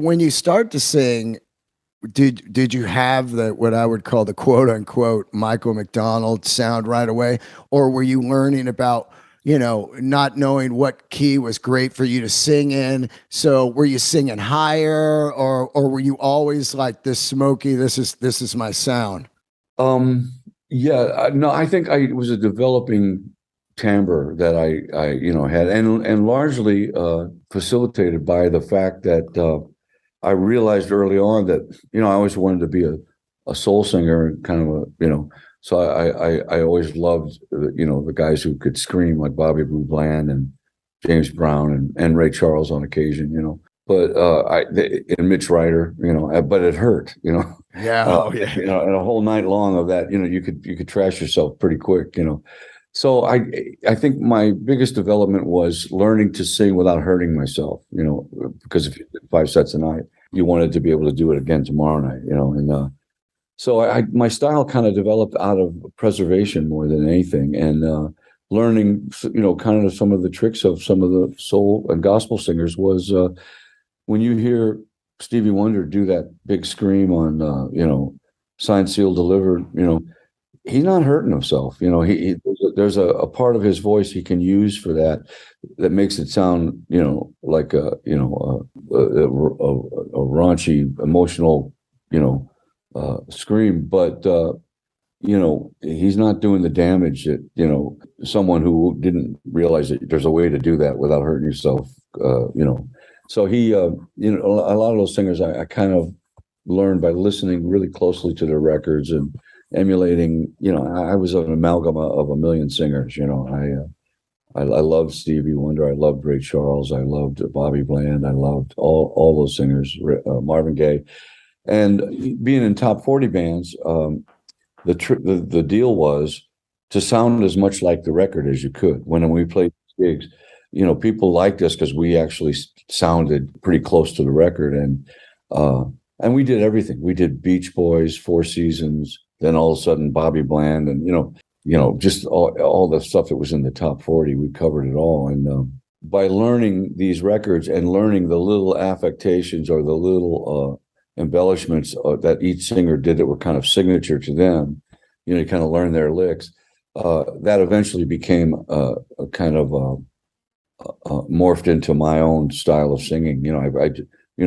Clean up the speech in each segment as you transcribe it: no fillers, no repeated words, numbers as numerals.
when you start to sing, did you have the what I would call the quote unquote Michael McDonald sound right away, or were you learning about not knowing what key was great for you to sing in? So were you singing higher, or were you always like this smoky? This is my sound. Um, yeah, no, I think it was a developing timbre that I had, and largely facilitated by the fact that I realized early on that I always wanted to be a soul singer and kind of so I always loved the guys who could scream like Bobby Blue Bland and James Brown and Ray Charles on occasion, but and Mitch Ryder, but it hurt, Yeah. Oh yeah. and a whole night long of that, you could trash yourself pretty quick, So I think my biggest development was learning to sing without hurting myself, because if you did 5 sets a night, you wanted to be able to do it again tomorrow night, and so my style kind of developed out of preservation more than anything, and learning, kind of some of the tricks of some of the soul and gospel singers was when you hear Stevie Wonder do that big scream on, Signed, Sealed, Delivered, he's not hurting himself. There's a part of his voice he can use for that makes it sound, like a raunchy, emotional, scream, but he's not doing the damage that someone who didn't realize that there's a way to do that without hurting yourself. So he, a lot of those singers I kind of learned by listening really closely to their records and emulating. I was an amalgam of a million singers. I loved Stevie Wonder, I loved Ray Charles, I loved Bobby Bland, I loved all those singers, Marvin Gaye. And being in top 40 bands, the deal was to sound as much like the record as you could. When we played gigs, people liked us because we actually sounded pretty close to the record, and we did everything. We did Beach Boys, Four Seasons, then all of a sudden Bobby Bland, and just all the stuff that was in the top 40. We covered it all, and by learning these records and learning the little affectations or the little embellishments that each singer did that were kind of signature to them, you kind of learn their licks. That eventually became a kind of morphed into my own style of singing. I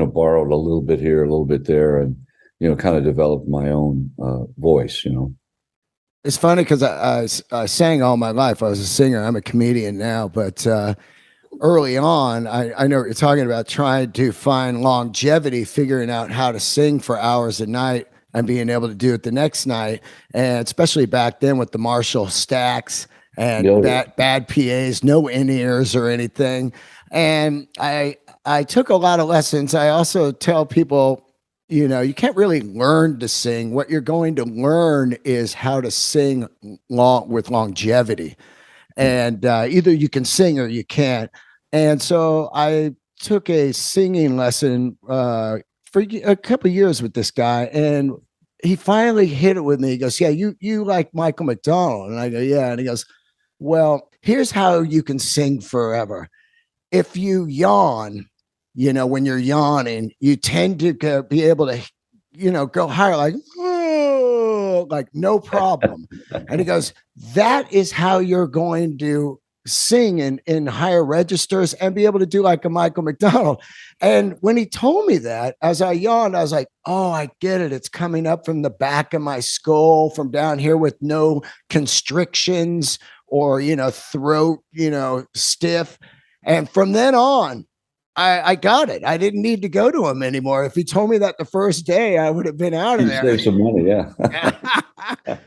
borrowed a little bit here, a little bit there, and kind of developed my own voice. It's funny because I sang all my life. I was a singer. I'm a comedian now, but early on, I know what you're talking about, trying to find longevity, figuring out how to sing for hours a night and being able to do it the next night. And especially back then with the Marshall stacks and bad PAs, no in-ears or anything. And I took a lot of lessons. I also tell people, you can't really learn to sing. What you're going to learn is how to sing with longevity. And either you can sing or you can't. And so I took a singing lesson for a couple of years with this guy, and he finally hit it with me. He goes, "Yeah, you like Michael McDonald?" And I go, "Yeah." And he goes, "Well, here's how you can sing forever. If you yawn, when you're yawning, you tend to be able to, go higher, like, oh, like no problem." And he goes, "That is how you're going to sing in higher registers and be able to do like a Michael McDonald." And when he told me that, as I yawned, I was like, "Oh, I get it. It's coming up from the back of my skull, from down here with no constrictions or, throat, stiff." And from then on, I got it. I didn't need to go to him anymore. If he told me that the first day, I would have been out of You there. save some money, yeah.